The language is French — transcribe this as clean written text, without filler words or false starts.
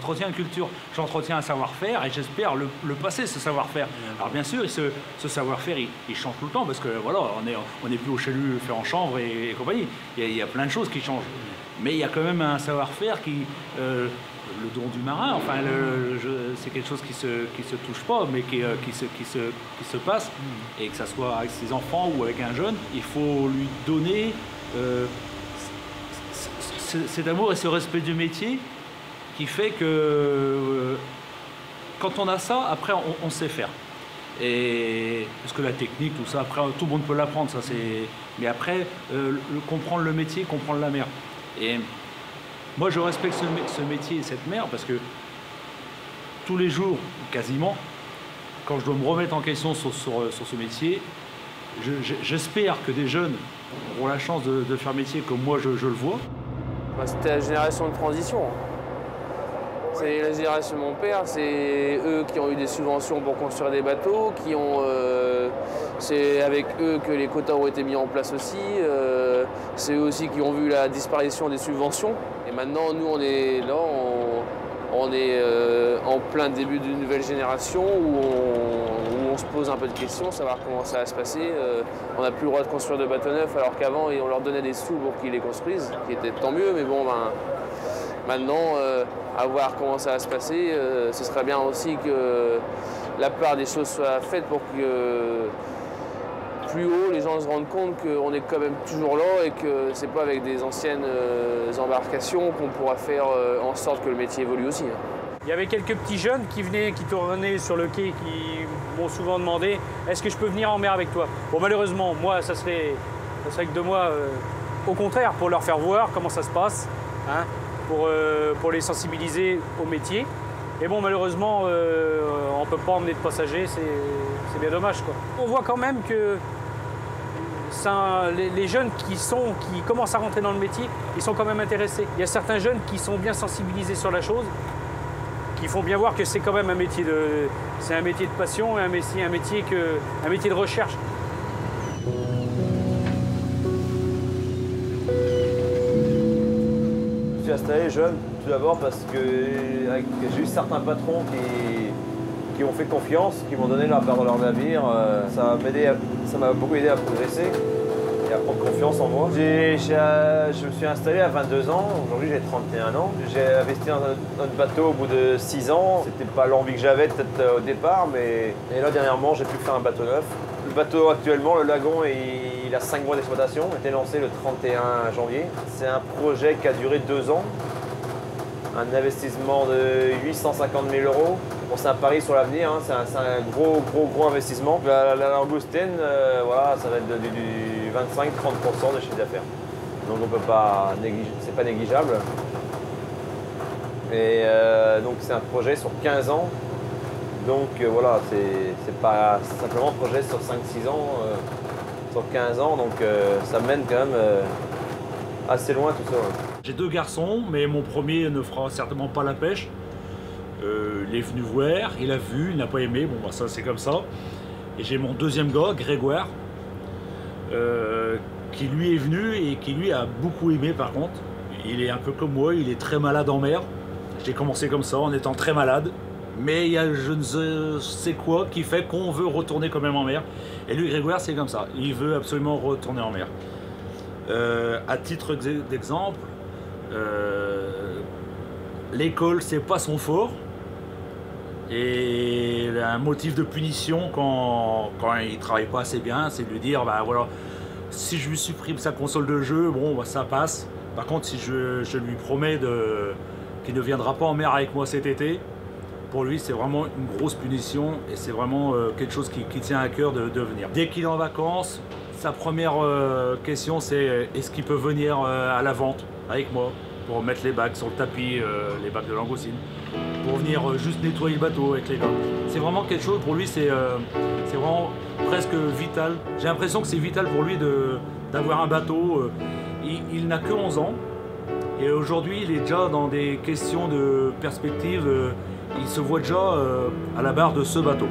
j'entretiens une culture, j'entretiens un savoir-faire et j'espère le passer, ce savoir-faire. Alors bien sûr, ce savoir-faire, il change tout le temps parce que voilà, on n'est plus au chalut fait en chanvre et compagnie. Il y a plein de choses qui changent. Mais il y a quand même un savoir-faire qui, le don du marin, enfin, c'est quelque chose qui se touche pas, mais qui se passe. Et que ça soit avec ses enfants ou avec un jeune, il faut lui donner cet amour et ce respect du métier qui fait que quand on a ça, après on sait faire. Et parce que la technique, tout ça, après tout le monde peut l'apprendre, ça c'est. Mais après, comprendre le métier, comprendre la mer. Et moi, je respecte ce métier et cette mer parce que tous les jours, quasiment, quand je dois me remettre en question sur ce métier, j'espère que des jeunes auront la chance de faire métier comme moi je le vois. C'était la génération de transition. C'est la génération de mon père, c'est eux qui ont eu des subventions pour construire des bateaux, c'est avec eux que les quotas ont été mis en place aussi, c'est eux aussi qui ont vu la disparition des subventions. Et maintenant, nous, on est là, on est en plein début d'une nouvelle génération où on se pose un peu de questions, savoir comment ça va se passer. On n'a plus le droit de construire de bateaux neufs alors qu'avant, on leur donnait des sous pour qu'ils les construisent, qui était tant mieux, mais bon, maintenant, à voir comment ça va se passer, ce serait bien aussi que la part des choses soit faite pour que plus haut, les gens se rendent compte qu'on est quand même toujours là et que c'est pas avec des anciennes embarcations qu'on pourra faire en sorte que le métier évolue aussi. Il y avait quelques petits jeunes qui tournaient sur le quai, qui m'ont souvent demandé « Est-ce que je peux venir en mer avec toi ?» Bon, malheureusement, moi, ça serait que de moi, au contraire, pour leur faire voir comment ça se passe, hein, pour les sensibiliser au métier. Et bon, malheureusement, on ne peut pas emmener de passagers, c'est bien dommage, quoi. On voit quand même que les jeunes qui commencent à rentrer dans le métier, ils sont quand même intéressés. Il y a certains jeunes qui sont bien sensibilisés sur la chose, qui font bien voir que c'est quand même un métier de passion et un métier de recherche. Je suis installé jeune, tout d'abord parce que j'ai eu certains patrons qui m'ont fait confiance, qui m'ont donné la part de leur navire. Ça m'a beaucoup aidé à progresser et à prendre confiance en moi. Je me suis installé à 22 ans, aujourd'hui j'ai 31 ans. J'ai investi dans notre bateau au bout de 6 ans. C'était pas l'envie que j'avais peut-être au départ, et là dernièrement j'ai pu faire un bateau neuf. Le bateau actuellement, le Lagon, il a 5 mois d'exploitation, il a été lancé le 31 janvier. C'est un projet qui a duré 2 ans, un investissement de 850 000 €. Bon, c'est un pari sur l'avenir, hein. C'est un gros investissement. La langoustine, voilà, ça va être du 25-30% de chiffre d'affaires. Donc on peut pas négliger, c'est pas négligeable. Et donc c'est un projet sur 15 ans. Donc voilà, c'est pas simplement un projet sur 5-6 ans, sur 15 ans, donc ça mène quand même assez loin tout ça. J'ai 2 garçons, mais mon premier ne fera certainement pas la pêche. Il est venu voir, il a vu, il n'a pas aimé, bon bah ça c'est comme ça. Et j'ai mon deuxième gars, Grégoire, qui lui est venu et qui lui a beaucoup aimé par contre. Il est un peu comme moi, il est très malade en mer. J'ai commencé comme ça en étant très malade. Mais il y a je ne sais quoi qui fait qu'on veut retourner quand même en mer. Et lui, Grégoire, c'est comme ça. Il veut absolument retourner en mer. À titre d'exemple, l'école, c'est pas son fort. Et un motif de punition quand il travaille pas assez bien, c'est de lui dire, bah voilà, si je lui supprime sa console de jeu, bon, bah, ça passe. Par contre, si je lui promets qu'il ne viendra pas en mer avec moi cet été, pour lui, c'est vraiment une grosse punition et c'est vraiment quelque chose qui tient à cœur de venir. Dès qu'il est en vacances, sa première question, c'est est-ce qu'il peut venir à la vente avec moi pour mettre les bacs sur le tapis, les bacs de langoustine, pour venir juste nettoyer le bateau avec les gars. C'est vraiment quelque chose, pour lui, c'est vraiment presque vital. J'ai l'impression que c'est vital pour lui d'avoir un bateau. Il n'a que 11 ans et aujourd'hui, il est déjà dans des questions de perspective. Il se voit déjà à la barre de ce bateau.